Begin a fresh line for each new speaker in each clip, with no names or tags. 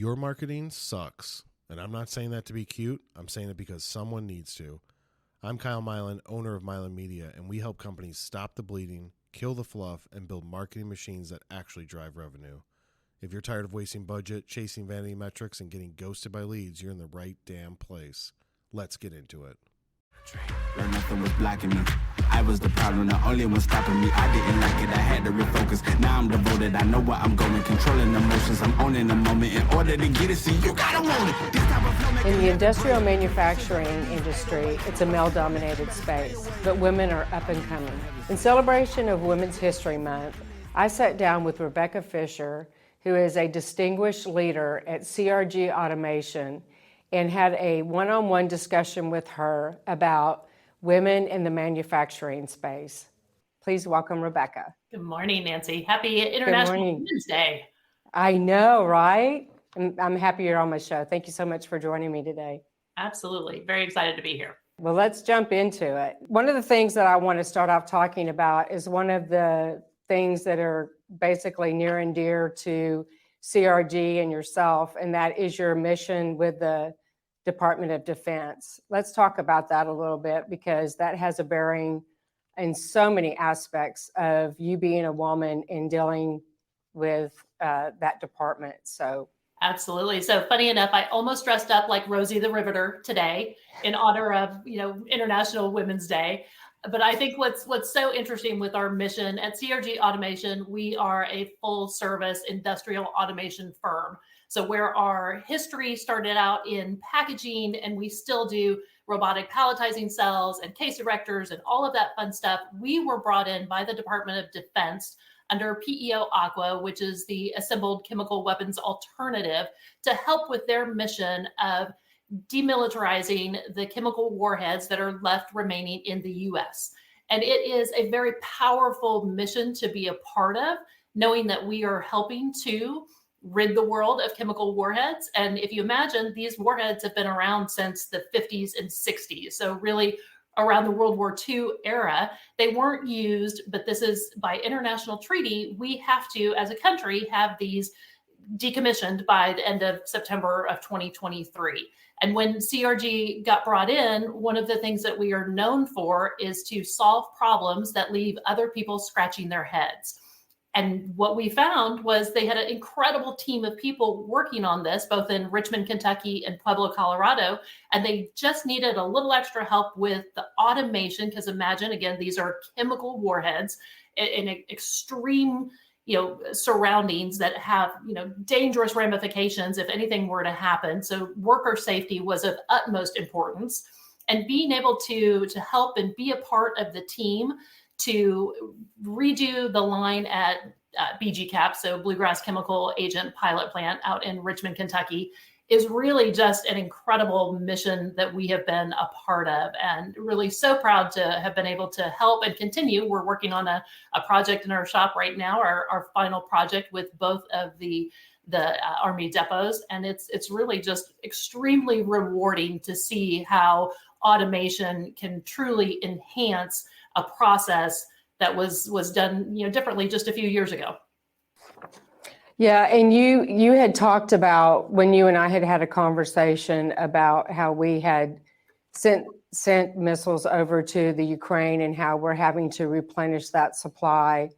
Your marketing sucks. And I'm not saying that to be cute. I'm saying it because someone needs to. I'm Kyle Milan, owner of Milan Media, and we help companies stop the bleeding, kill the fluff, and build marketing machines that actually drive revenue. If you're tired of wasting budget, chasing vanity metrics, and getting ghosted by leads, you're in the right damn place. Let's get into it.
Learn nothing was blocking me. I was the problem, the only one stopping me. I didn't like it, I had to refocus. Now I'm devoted, I know where I'm going. Controlling emotions, I'm owning the moment. In order to get it, see, you gotta want it. This type of flow
In the industrial manufacturing industry, it's a male-dominated space, but women are up and coming. In celebration of Women's History Month, I sat down with Rebekah Fisher, who is a distinguished leader at CRG Automation, and had a one-on-one discussion with her about women in the manufacturing space. Please welcome Rebekah.
Good morning, Nancy. Happy International Women's Day.
I know, right? I'm happy you're on my show. Thank you so much for joining me today.
Absolutely. Very excited to be here.
Well, let's jump into it. One of the things that I want to start off talking about is one of the things that are basically near and dear to CRG and yourself, and that is your mission with the Department of Defense. Let's talk about that a little bit, because that has a bearing in so many aspects of you being a woman and dealing with that department. So
absolutely. So funny enough, I almost dressed up like Rosie the Riveter today in honor of, International Women's Day. But I think what's so interesting with our mission at CRG Automation, we are a full service industrial automation firm. So where our history started out in packaging, and we still do robotic palletizing cells and case erectors and all of that fun stuff, we were brought in by the Department of Defense under PEO Aqua, which is the Assembled Chemical Weapons Alternative, to help with their mission of demilitarizing the chemical warheads that are left remaining in the U.S. And it is a very powerful mission to be a part of, knowing that we are helping to rid the world of chemical warheads. And if you imagine, these warheads have been around since the 50s and 60s. So really around the World War II era, they weren't used, but this is by international treaty. We have to, as a country, have these decommissioned by the end of September of 2023. And when CRG got brought in, one of the things that we are known for is to solve problems that leave other people scratching their heads. And what we found was they had an incredible team of people working on this, both in Richmond, Kentucky and Pueblo, Colorado. And they just needed a little extra help with the automation, because imagine, again, these are chemical warheads in extreme surroundings that have, dangerous ramifications if anything were to happen. So worker safety was of utmost importance. And being able to help and be a part of the team to redo the line at BGCAP, so Bluegrass Chemical Agent Pilot Plant out in Richmond, Kentucky, is really just an incredible mission that we have been a part of, and really so proud to have been able to help and continue. We're working on a project in our shop right now, our final project with both of the Army depots. And it's really just extremely rewarding to see how automation can truly enhance a process that was done differently just a few years ago.
Yeah, and you had talked about, when you and I had a conversation about how we had sent missiles over to the Ukraine and how we're having to replenish that supply,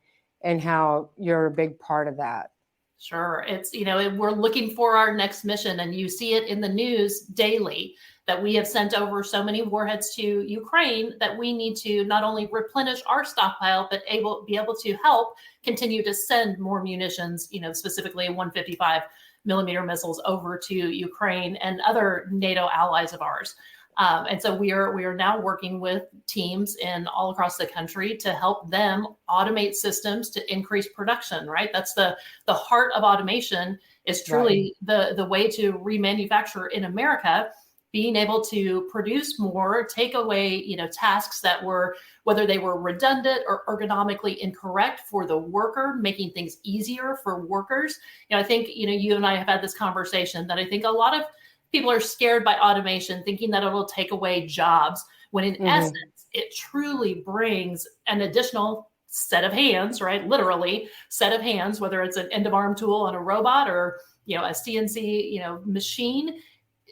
and how you're a big part of that.
Sure. It's, we're looking for our next mission, and you see it in the news daily that we have sent over so many warheads to Ukraine that we need to not only replenish our stockpile, but be able to help continue to send more munitions, specifically 155 millimeter missiles over to Ukraine and other NATO allies of ours. And so we are now working with teams all across the country to help them automate systems to increase production, right? That's the heart of automation, is truly the way to remanufacture in America, being able to produce more, take away, tasks that were, whether they were redundant or ergonomically incorrect for the worker, making things easier for workers. I think, you and I have had this conversation that I think a lot of people are scared by automation, thinking that it'll take away jobs, when in essence, it truly brings an additional set of hands, right? Literally set of hands, whether it's an end of arm tool on a robot or a CNC, machine,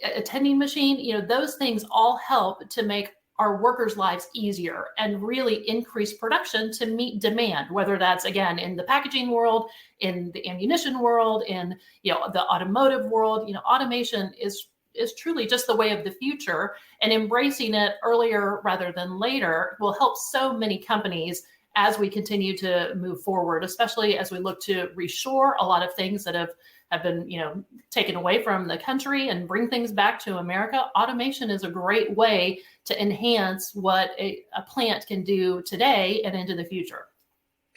a tending machine, those things all help to make our workers' lives easier and really increase production to meet demand, whether that's, again, in the packaging world, in the ammunition world, in, the automotive world. Automation is truly just the way of the future, and embracing it earlier rather than later will help so many companies as we continue to move forward, especially as we look to reshore a lot of things that have been, taken away from the country and bring things back to America. Automation is a great way to enhance what a plant can do today and into the future.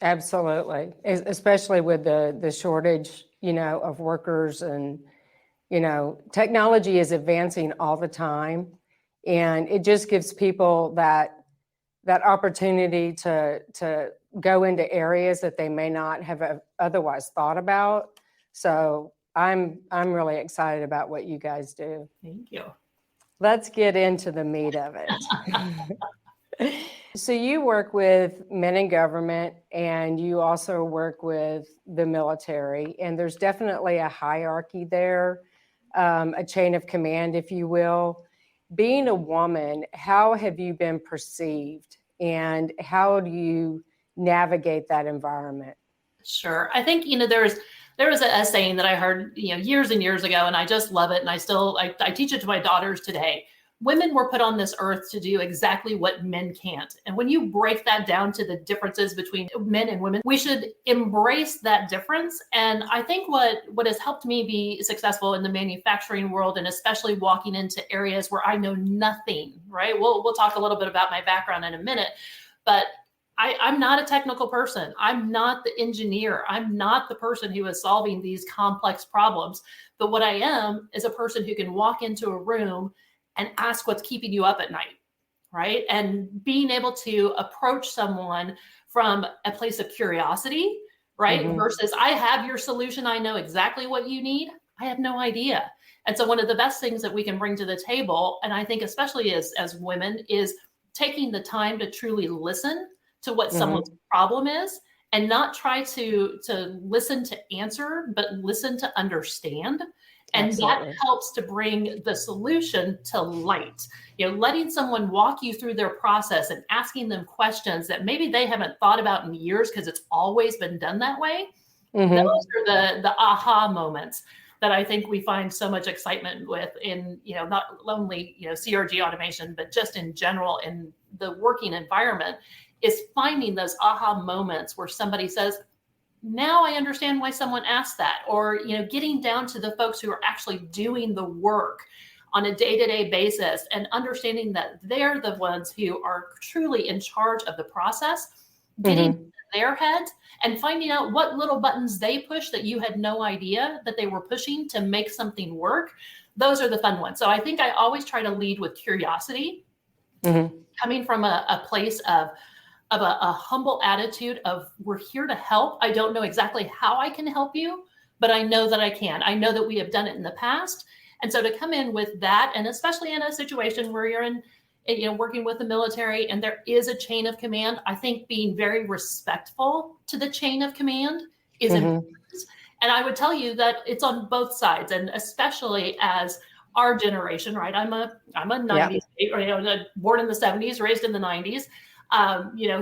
Absolutely, especially with the shortage, of workers, and, technology is advancing all the time, and it just gives people that opportunity to go into areas that they may not have otherwise thought about. So I'm really excited about what you guys do.
Thank you.
Let's get into the meat of it. So you work with men in government, and you also work with the military, and there's definitely a hierarchy there, a chain of command, if you will. Being a woman, how have you been perceived, and how do you navigate that environment?
Sure. I think, there was a saying that I heard, years and years ago, and I just love it. And I teach it to my daughters today. Women were put on this earth to do exactly what men can't. And when you break that down to the differences between men and women, we should embrace that difference. And I think what has helped me be successful in the manufacturing world, and especially walking into areas where I know nothing, right? We'll talk a little bit about my background in a minute, but I'm not a technical person. I'm not the engineer. I'm not the person who is solving these complex problems. But what I am is a person who can walk into a room and ask what's keeping you up at night, right? And being able to approach someone from a place of curiosity, right? Mm-hmm. Versus I have your solution. I know exactly what you need. I have no idea. And so one of the best things that we can bring to the table, and I think especially as women, is taking the time to truly listen to what mm-hmm. someone's problem is, and not try to listen to answer, but listen to understand. And Absolutely. That helps to bring the solution to light. Letting someone walk you through their process and asking them questions that maybe they haven't thought about in years because it's always been done that way. Mm-hmm. Those are the aha moments that I think we find so much excitement with in, not only, CRG automation, but just in general in the working environment, is finding those aha moments where somebody says, now I understand why someone asked that, or, getting down to the folks who are actually doing the work on a day-to-day basis and understanding that they're the ones who are truly in charge of the process, getting mm-hmm. their head and finding out what little buttons they push that you had no idea that they were pushing to make something work. Those are the fun ones. So I think I always try to lead with curiosity, mm-hmm. coming from a place of a humble attitude of, we're here to help. I don't know exactly how I can help you, but I know that I can. I know that we have done it in the past. And so to come in with that, and especially in a situation where you're in, working with the military and there is a chain of command, I think being very respectful to the chain of command is mm-hmm. important. And I would tell you that it's on both sides, and especially as our generation, right? I'm a 90s, or, born in the 70s, raised in the 90s.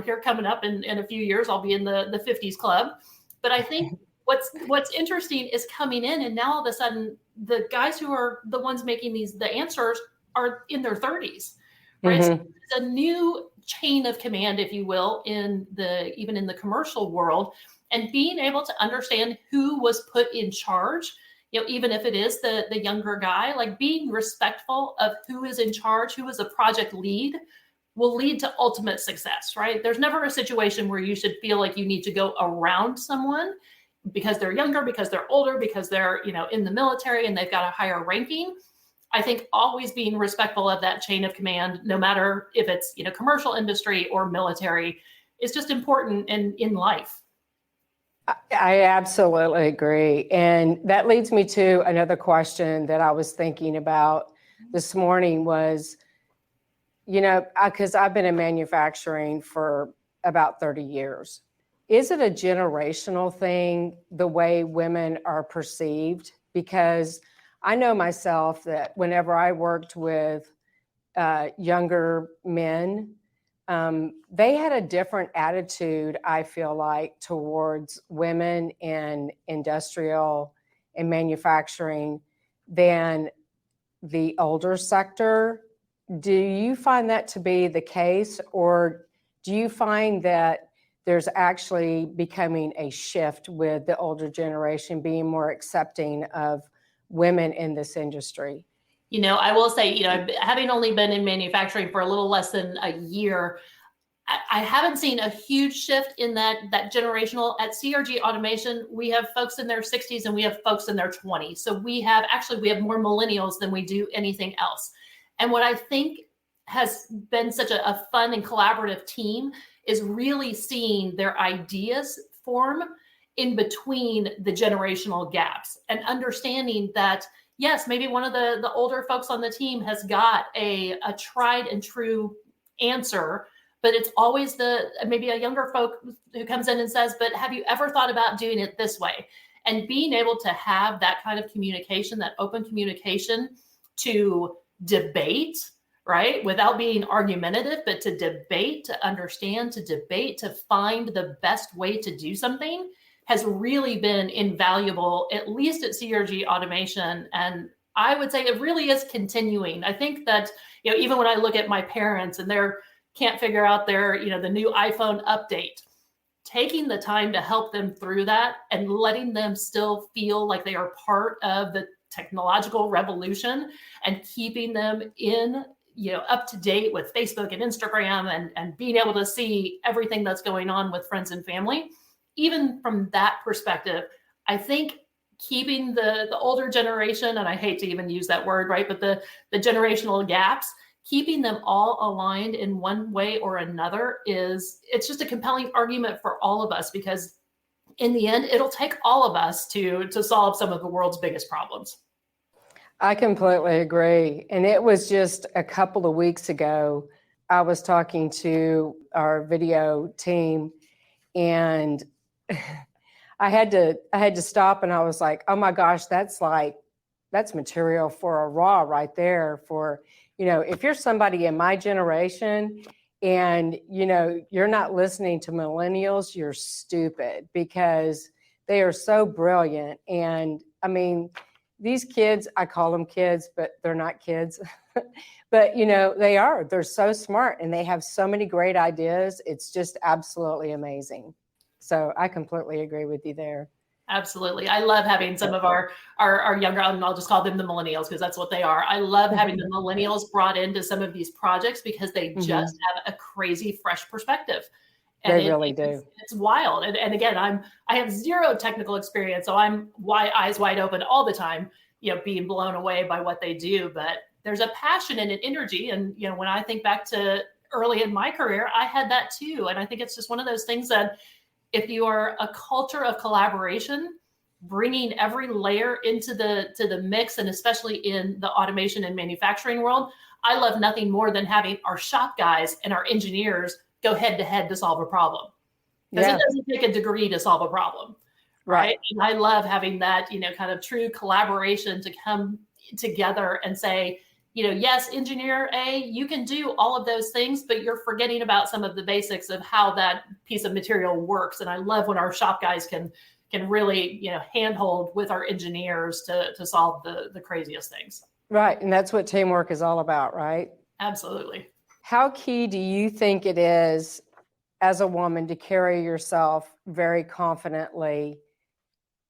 Here coming up in a few years, I'll be in the 50s club. But I think what's interesting is coming in, and now all of a sudden, the guys who are the ones making the answers are in their 30s, right? Mm-hmm. So it's a new chain of command, if you will, even in the commercial world, and being able to understand who was put in charge, even if it is the younger guy, like being respectful of who is in charge, who is a project lead, will lead to ultimate success, right? There's never a situation where you should feel like you need to go around someone because they're younger, because they're older, because they're, in the military and they've got a higher ranking. I think always being respectful of that chain of command, no matter if it's, commercial industry or military, is just important in life.
I absolutely agree. And that leads me to another question that I was thinking about this morning was, because I've been in manufacturing for about 30 years. Is it a generational thing, the way women are perceived because I know myself that whenever I worked with younger men, they had a different attitude, I feel like, towards women in industrial and manufacturing than the older sector. Do you find that to be the case, or do you find that there's actually becoming a shift with the older generation being more accepting of women in this industry?
I will say, having only been in manufacturing for a little less than a year, I haven't seen a huge shift in that generational. At CRG Automation, we have folks in their 60s and we have folks in their 20s. So we have more millennials than we do anything else. And what I think has been such a fun and collaborative team is really seeing their ideas form in between the generational gaps and understanding that, yes, maybe one of the older folks on the team has got a tried and true answer, but it's always maybe a younger folk who comes in and says, but have you ever thought about doing it this way? And being able to have that kind of communication, that open communication to debate, right? Without being argumentative, but to debate, to understand, to debate, to find the best way to do something has really been invaluable, at least at CRG Automation. And I would say it really is continuing. I think that, even when I look at my parents and they're can't figure out their, the new iPhone update, taking the time to help them through that and letting them still feel like they are part of the technological revolution and keeping them in, up to date with Facebook and Instagram and being able to see everything that's going on with friends and family. Even from that perspective, I think keeping the older generation, and I hate to even use that word, right? But the generational gaps, keeping them all aligned in one way or another it's just a compelling argument for all of us, because in the end, it'll take all of us to solve some of the world's biggest problems.
I completely agree. And it was just a couple of weeks ago, I was talking to our video team, and I had to stop, and I was like, oh my gosh, that's material for a raw right there. For, if you're somebody in my generation and, you're not listening to millennials, you're stupid, because they are so brilliant. And I mean, these kids, I call them kids, but they're not kids. But, they're so smart and they have so many great ideas. It's just absolutely amazing. So I completely agree with you there.
Absolutely. I love having some of our younger, and I'll just call them the millennials because that's what they are. I love having the millennials brought into some of these projects because they just have a crazy fresh perspective. And
they really do.
It's wild. And again, I have zero technical experience, so I'm eyes wide open all the time, being blown away by what they do. But there's a passion and an energy. And, when I think back to early in my career, I had that too. And I think it's just one of those things that if you are a culture of collaboration, bringing every layer into the mix, and especially in the automation and manufacturing world, I love nothing more than having our shop guys and our engineers go head to head to solve a problem. Because it doesn't take a degree to solve a problem, right? And I love having that, kind of true collaboration to come together and say, yes, engineer A, you can do all of those things, but you're forgetting about some of the basics of how that piece of material works. And I love when our shop guys can really, handhold with our engineers to solve the craziest things.
Right. And that's what teamwork is all about, right?
Absolutely.
How key do you think it is as a woman to carry yourself very confidently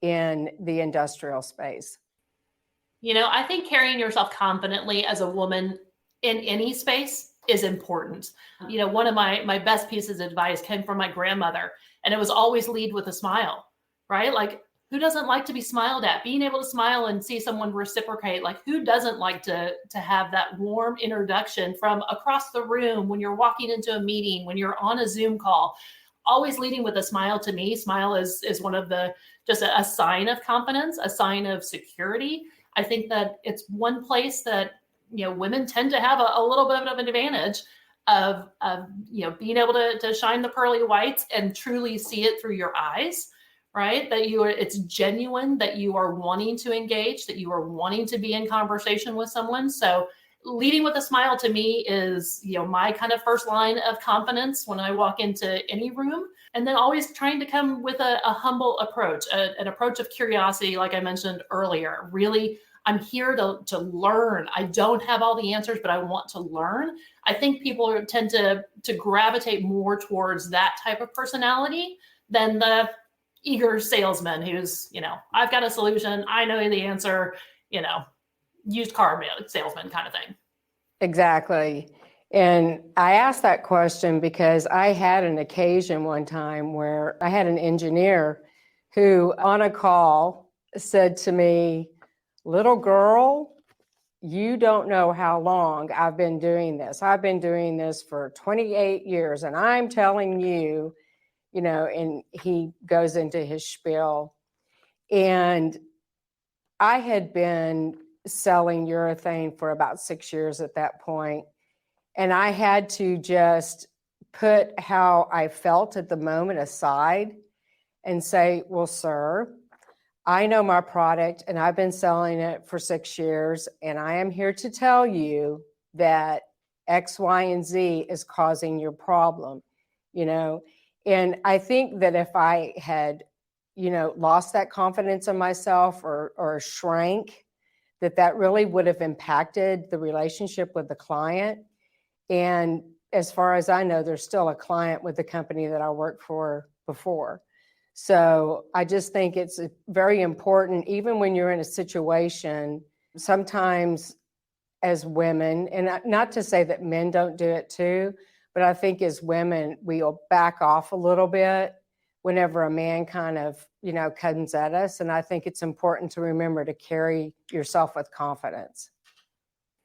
in the industrial space?
I think carrying yourself confidently as a woman in any space is important. One of my best pieces of advice came from my grandmother, and it was always lead with a smile, right? Like, who doesn't like to be smiled at? Being able to smile and see someone reciprocate, like, who doesn't like to have that warm introduction from across the room when you're walking into a meeting, when you're on a Zoom call? Always leading with a smile. To me, smile is one of just a sign of confidence, a sign of security. I think that it's one place that, women tend to have a little bit of an advantage of being able to shine the pearly whites and truly see it through your eyes, right? That you are, it's genuine, that you are wanting to engage, that you are wanting to be in conversation with someone. So leading with a smile to me is, my kind of first line of confidence when I walk into any room. And then always trying to come with a humble approach, an approach of curiosity, like I mentioned earlier. Really, I'm here to learn. I don't have all the answers, but I want to learn. I think people tend to gravitate more towards that type of personality than the eager salesman who's, I've got a solution, I know the answer, used car salesman kind of thing.
Exactly. And I asked that question because I had an occasion one time where I had an engineer who on a call said to me, "Little girl, you don't know how long I've been doing this. I've been doing this for 28 years and I'm telling you," and he goes into his spiel. And I had been selling urethane for about 6 years at that point. And I had to just put how I felt at the moment aside and say, "Well, sir, I know my product and I've been selling it for 6 years. And I am here to tell you that X, Y, and Z is causing your problem," And I think that if I had, lost that confidence in myself or shrank, that really would have impacted the relationship with the client. And as far as I know, there's still a client with the company that I worked for before. So I just think it's very important, even when you're in a situation, sometimes as women, and not to say that men don't do it too, but I think as women, we'll back off a little bit whenever a man kind of, comes at us. And I think it's important to remember to carry yourself with confidence.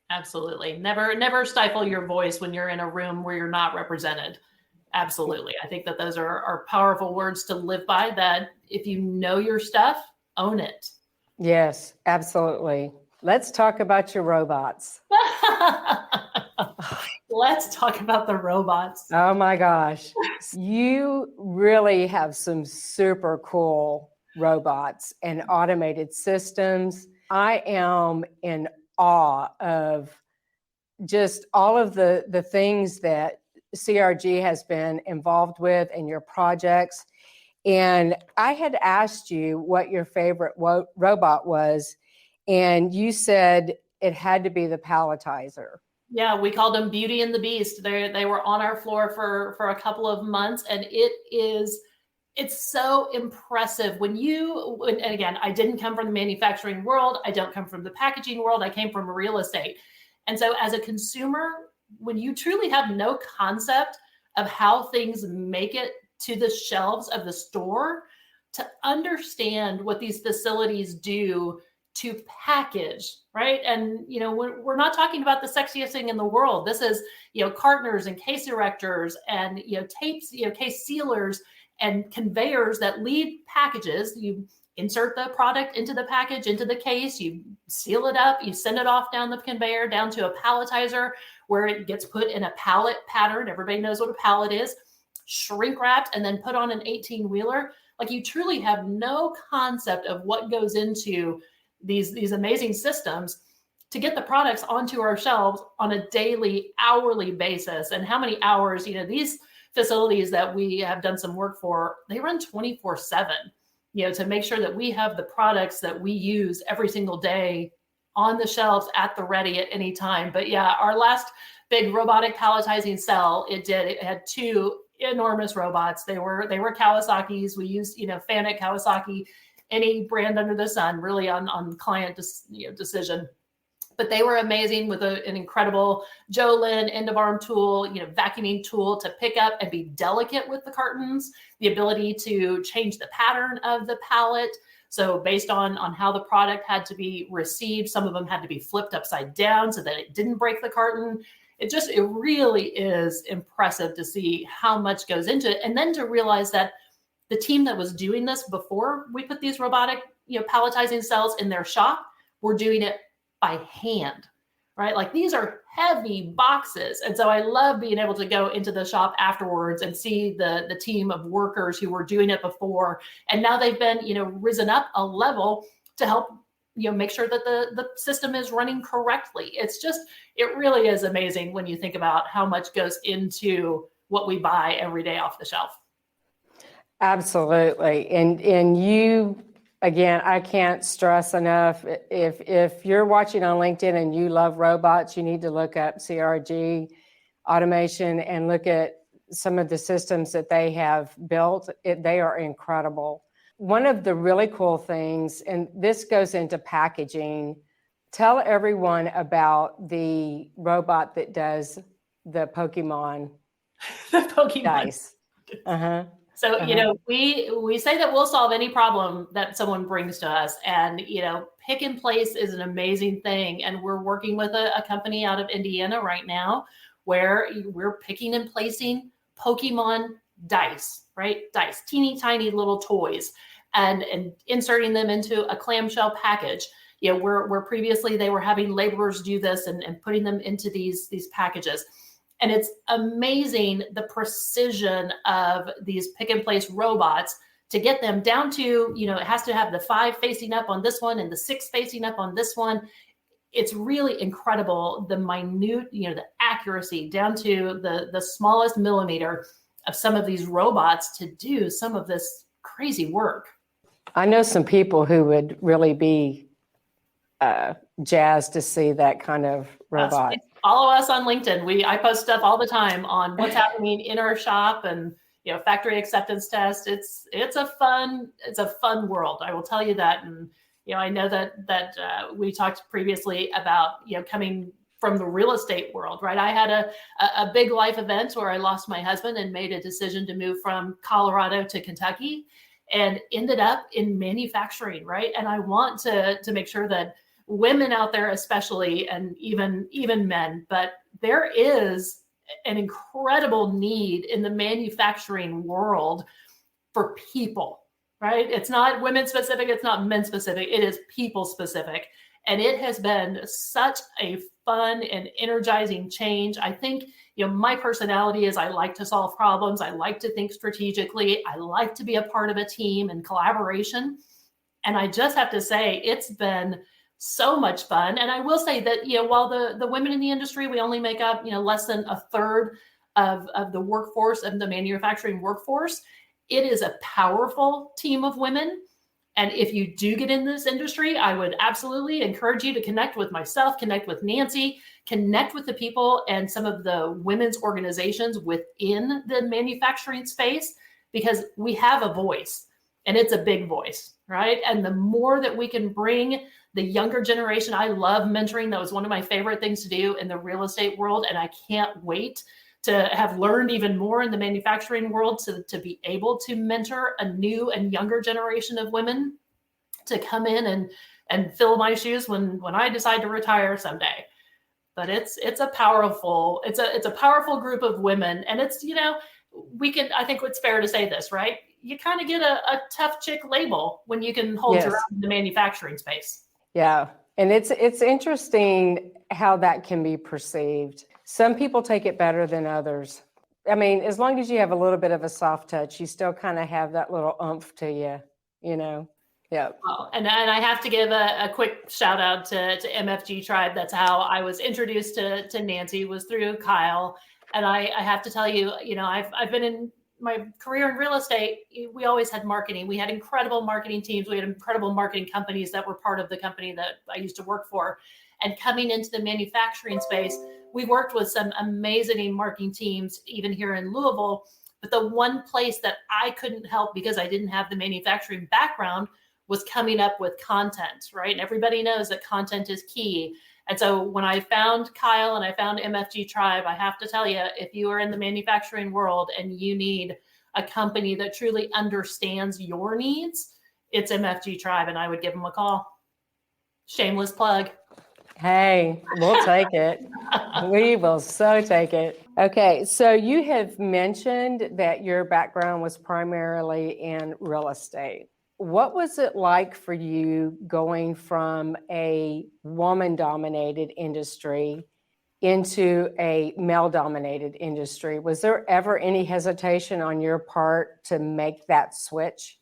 Absolutely. Never stifle your voice when you're in a room where you're not represented. Absolutely. I think that those are powerful words to live by, that if you know your stuff, own it.
Yes, absolutely. Let's talk about your robots.
Let's talk about the robots.
Oh my gosh. You really have some super cool robots and automated systems. I am in awe of just all of the things that CRG has been involved with in your projects. And I had asked you what your favorite robot was, and you said it had to be the palletizer.
Yeah, we called them Beauty and the Beast. They were on our floor for a couple of months, and it's so impressive and again, I didn't come from the manufacturing world. I don't come from the packaging world. I came from real estate. And so as a consumer, when you truly have no concept of how things make it to the shelves of the store, to understand what these facilities do to package, right? And, we're not talking about the sexiest thing in the world. This is, cartoners and case erectors and, tapes, case sealers and conveyors that lead packages. You insert the product into the package, into the case, you seal it up, you send it off down the conveyor, down to a palletizer where it gets put in a pallet pattern. Everybody knows what a pallet is, shrink wrapped, and then put on an 18-wheeler. Like, you truly have no concept of what goes into these amazing systems to get the products onto our shelves on a daily, hourly basis. And how many hours, these facilities that we have done some work for, they run 24/7, to make sure that we have the products that we use every single day on the shelves at the ready at any time. But yeah, our last big robotic palletizing cell, it had two enormous robots. They were Kawasaki's. We used, Fanuc, Kawasaki, any brand under the sun, really on client decision. But they were amazing with an incredible Jolin end of arm tool, vacuuming tool to pick up and be delicate with the cartons, the ability to change the pattern of the pallet. So based on how the product had to be received, some of them had to be flipped upside down so that it didn't break the carton. It really is impressive to see how much goes into it. And then to realize that the team that was doing this before we put these robotic, palletizing cells in their shop were doing it by hand. right? Like these are heavy boxes. And so I love being able to go into the shop afterwards and see the team of workers who were doing it before. And now they've been, risen up a level to help, make sure that the system is running correctly. It really is amazing when you think about how much goes into what we buy every day off the shelf.
Absolutely. And you, again, I can't stress enough, if you're watching on LinkedIn and you love robots, you need to look up CRG Automation and look at some of the systems that they have built. They are incredible. One of the really cool things, and this goes into packaging, tell everyone about the robot that does the Pokemon
The Pokemon
dice. Uh-huh.
So, we say that we'll solve any problem that someone brings to us. And, pick and place is an amazing thing. And we're working with a company out of Indiana right now where we're picking and placing Pokemon dice, right? Dice, teeny tiny little toys, and inserting them into a clamshell package. Where previously they were having laborers do this and putting them into these packages. And it's amazing the precision of these pick and place robots to get them down to, it has to have the 5 facing up on this one and the 6 facing up on this one. It's really incredible, the minute, the accuracy down to the smallest millimeter of some of these robots to do some of this crazy work.
I know some people who would really be jazzed to see that kind of robot.
Follow us on LinkedIn. I post stuff all the time on what's happening in our shop and factory acceptance test. It's a fun world. I will tell you that. And I know that we talked previously about coming from the real estate world, right? I had a big life event where I lost my husband and made a decision to move from Colorado to Kentucky, and ended up in manufacturing, right? And I want to make sure that women out there especially, and even men, but there is an incredible need in the manufacturing world for people, right? It's not women specific, it's not men specific, it is people specific. And it has been such a fun and energizing change. I think, my personality is I like to solve problems. I like to think strategically. I like to be a part of a team and collaboration. And I just have to say, it's been so much fun. And I will say that, while the women in the industry, we only make up, less than a third of the workforce, of the manufacturing workforce, it is a powerful team of women. And if you do get in this industry, I would absolutely encourage you to connect with myself, connect with Nancy, connect with the people and some of the women's organizations within the manufacturing space, because we have a voice and it's a big voice, right? And the more that we can bring the younger generation, I love mentoring. That was one of my favorite things to do in the real estate world. And I can't wait to have learned even more in the manufacturing world to be able to mentor a new and younger generation of women to come in and fill my shoes when I decide to retire someday. But it's a powerful group of women. And it's, I think it's fair to say this, right? You kind of get a tough chick label when you can hold your own in the manufacturing space.
Yeah. And it's interesting how that can be perceived. Some people take it better than others. I mean, as long as you have a little bit of a soft touch, you still kind of have that little oomph to you, Yeah.
Oh, and I have to give a quick shout out to MFG Tribe. That's how I was introduced to Nancy, was through Kyle. And I have to tell you, I've been in my career in real estate. We always had marketing. We had incredible marketing teams. We had incredible marketing companies that were part of the company that I used to work for. And coming into the manufacturing space, we worked with some amazing marketing teams, even here in Louisville. But the one place that I couldn't help because I didn't have the manufacturing background was coming up with content, right? And everybody knows that content is key. And so when I found Kyle and I found MFG Tribe, I have to tell you, if you are in the manufacturing world and you need a company that truly understands your needs, it's MFG Tribe, and I would give them a call. Shameless plug.
Hey, we'll take it. We will so take it. Okay, so you have mentioned that your background was primarily in real estate. what was it like for you going from a woman-dominated industry into a male-dominated industry? Was there ever any hesitation on your part to make that switch?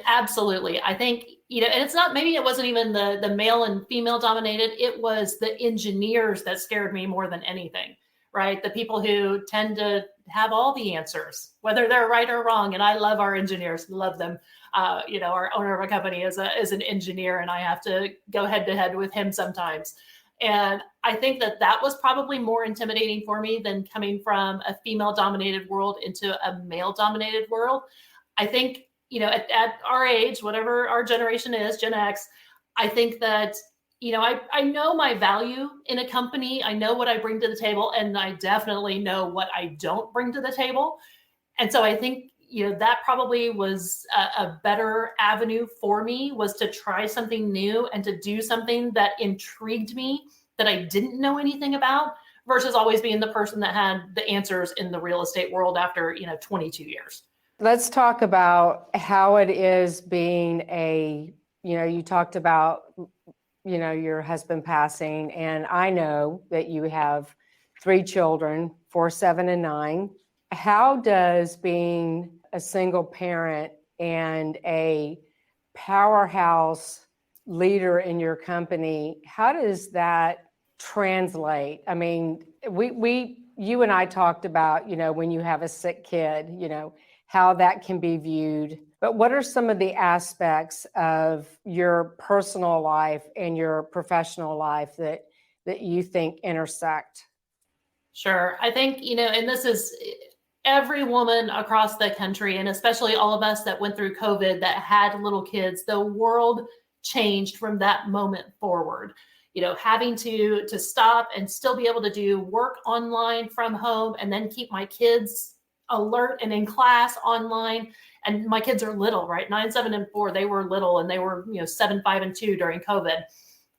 Absolutely. I think, and it's not, maybe it wasn't even the male and female dominated. It was the engineers that scared me more than anything, right? The people who tend to have all the answers, whether they're right or wrong. And I love our engineers, love them. Our owner of a company is an engineer, and I have to go head to head with him sometimes. And I think that was probably more intimidating for me than coming from a female dominated world into a male dominated world. I think, at our age, whatever our generation is, Gen X, I think that, I know my value in a company. I know what I bring to the table, and I definitely know what I don't bring to the table. And so I think, that probably was a better avenue for me, was to try something new and to do something that intrigued me, that I didn't know anything about, versus always being the person that had the answers in the real estate world after, 22 years.
Let's talk about how it is being you talked about, your husband passing, and I know that you have 3 children, 4, 7, and 9. How does being a single parent and a powerhouse leader in your company, how does that translate? I mean, you and I talked about, when you have a sick kid, how that can be viewed. But what are some of the aspects of your personal life and your professional life that you think intersect?
Sure. I think, and this is every woman across the country, and especially all of us that went through COVID that had little kids, the world changed from that moment forward. Having to stop and still be able to do work online from home, and then keep my kids alert and in class online. And my kids are little, right? 9, 7, and 4. They were little, and they were, 7, 5, and 2 during COVID.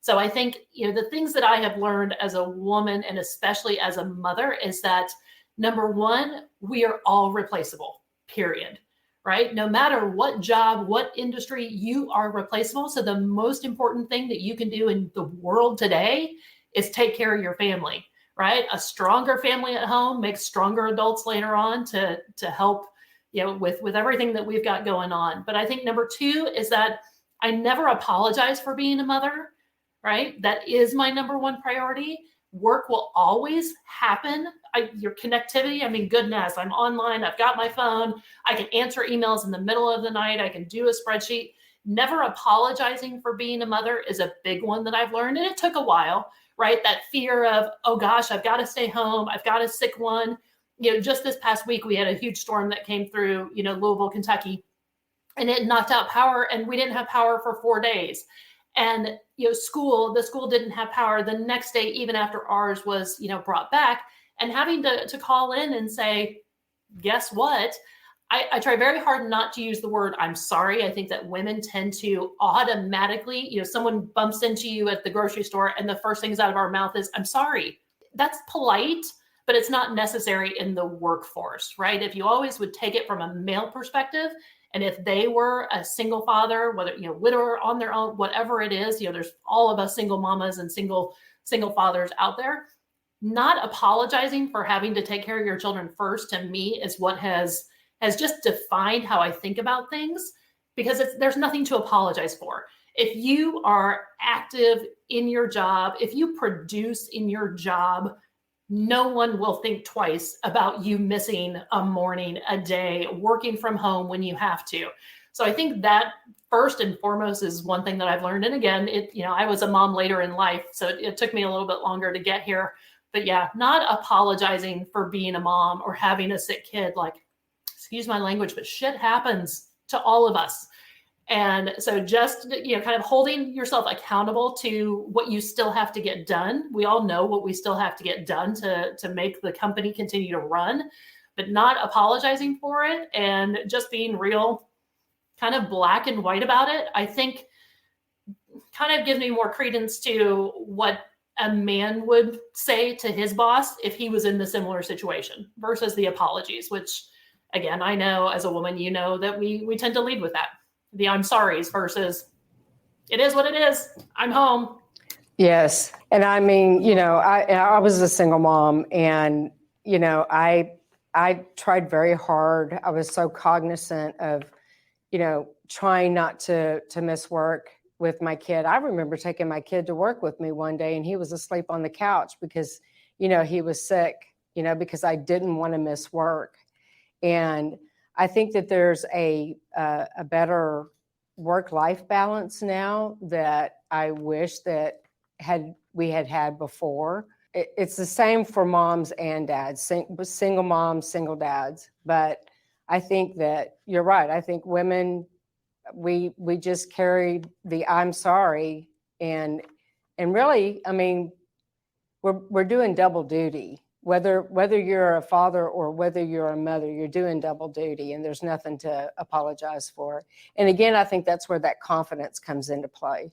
So I think, the things that I have learned as a woman, and especially as a mother, is that number one, we are all replaceable, period. Right? No matter what job, what industry, you are replaceable. So the most important thing that you can do in the world today is take care of your family, right? A stronger family at home makes stronger adults later on to help, with everything that we've got going on. But I think number 2 is that I never apologize for being a mother, right? That is my number 1 priority. Work will always happen. Your connectivity, goodness, I'm online. I've got my phone. I can answer emails in the middle of the night. I can do a spreadsheet. Never apologizing for being a mother is a big one that I've learned. And it took a while, right? That fear of, oh gosh, I've got to stay home. I've got a sick one. Just this past week, we had a huge storm that came through, Louisville, Kentucky, and it knocked out power, and we didn't have power for 4 days. And, the school didn't have power the next day, even after ours was, brought back, and having to call in and say, guess what? I try very hard not to use the word I'm sorry. I think that women tend to automatically, someone bumps into you at the grocery store, and the first things out of our mouth is, I'm sorry. That's polite, but it's not necessary in the workforce, right? If you always would take it from a male perspective, and if they were a single father, whether, widow or on their own, whatever it is, there's all of us single mamas and single fathers out there. Not apologizing for having to take care of your children first, to me, is what has just defined how I think about things, because there's nothing to apologize for. If you are active in your job, if you produce in your job, no one will think twice about you missing a morning, a day, working from home when you have to. So I think that first and foremost is one thing that I've learned. And again, I was a mom later in life, so it took me a little bit longer to get here. But yeah, not apologizing for being a mom or having a sick kid. Like, excuse my language, but shit happens to all of us. And so just, kind of holding yourself accountable to what you still have to get done. We all know what we still have to get done to make the company continue to run, but not apologizing for it and just being real, kind of black and white about it, I think kind of gives me more credence to what a man would say to his boss if he was in the similar situation, versus the apologies, which again, I know as a woman, that we tend to lead with that. the I'm sorry's versus it is what it is. I'm home.
Yes. And I mean, I was a single mom, and, I tried very hard. I was so cognizant of, trying not to miss work with my kid. I remember taking my kid to work with me one day, and he was asleep on the couch because, he was sick, because I didn't want to miss work. And I think that there's a better work-life balance now that I wish that we had before. It's the same for moms and dads, single moms, single dads. But I think that you're right. I think women, we just carry the I'm sorry, and really, I mean, we're doing double duty. Whether you're a father or whether you're a mother, you're doing double duty, and there's nothing to apologize for. And again, I think that's where that confidence comes into play.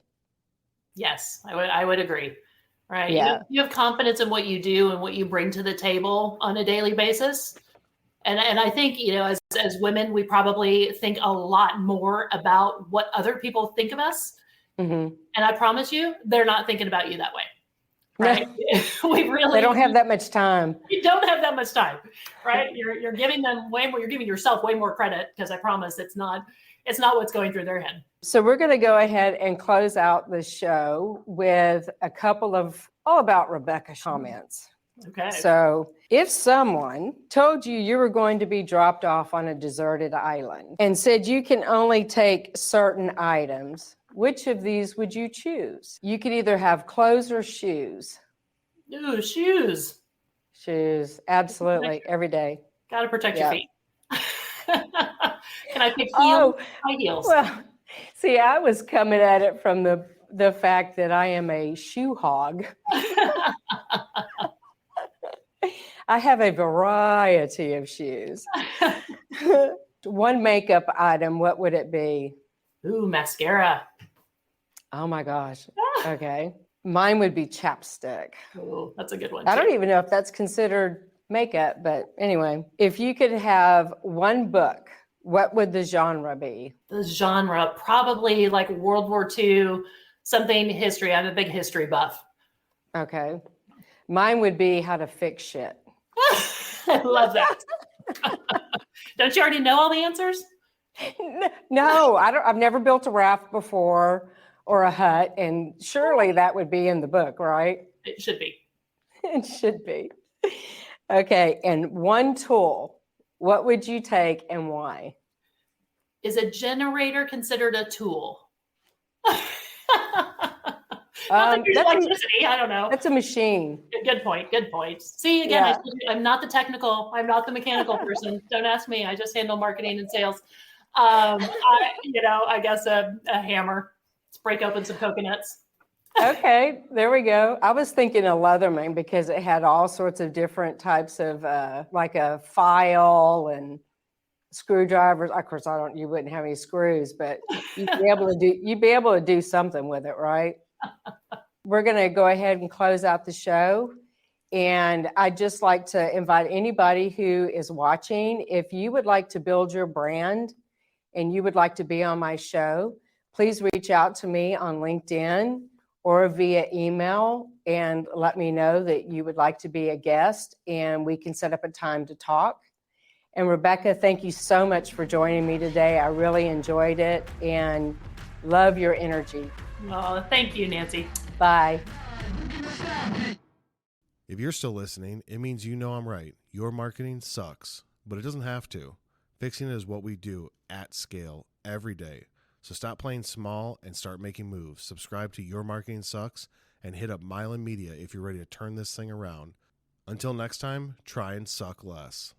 Yes, I would agree. Right.
Yeah.
You have confidence in what you do and what you bring to the table on a daily basis. And I think, as women, we probably think a lot more about what other people think of us.
Mm-hmm.
And I promise you, they're not thinking about you that way. Right.
They don't have that much time.
You don't have that much time. Right. You're giving them way more, you're giving yourself way more credit, because I promise it's not what's going through their head.
So we're going to go ahead and close out the show with a couple of all about Rebekah comments.
Okay.
So if someone told you were going to be dropped off on a deserted island and said you can only take certain items, which of these would you choose? You could either have clothes or shoes.
Ooh, shoes.
Shoes, absolutely, every day.
Got to protect your feet. Can I pick heels? High heels.
Well, see, I was coming at it from the fact that I am a shoe hog. I have a variety of shoes. One makeup item, what would it be?
Ooh, mascara.
Oh my gosh. Okay. Mine would be chapstick.
Ooh, that's a good one.
I don't even know if that's considered makeup, but anyway, if you could have one book, what would the genre be?
The genre, probably like World War II, something history. I'm a big history buff.
Okay. Mine would be how to fix shit.
I love that. Don't you already know all the answers?
No, I've never built a raft before or a hut, and surely that would be in the book, right?
It should be.
It should be. Okay, and one tool, what would you take and why?
Is a generator considered a tool? Electricity. I don't know.
That's a machine.
Good point. See, again, I'm not the technical. I'm not the mechanical person. Don't ask me. I just handle marketing and sales. I guess a hammer. Let's break open some coconuts.
Okay, there we go. I was thinking a Leatherman because it had all sorts of different types of like a file and screwdrivers. Of course, you wouldn't have any screws, but you'd be able to do something with it, right? We're going to go ahead and close out the show. And I'd just like to invite anybody who is watching, if you would like to build your brand and you would like to be on my show, please reach out to me on LinkedIn or via email and let me know that you would like to be a guest, and we can set up a time to talk. And Rebekah, thank you so much for joining me today. I really enjoyed it and love your energy.
Oh, thank you, Nancy.
Bye.
If you're still listening, it means you know I'm right. Your marketing sucks, but it doesn't have to. Fixing it is what we do at scale every day. So stop playing small and start making moves. Subscribe to Your Marketing Sucks and hit up Milan Media if you're ready to turn this thing around. Until next time, try and suck less.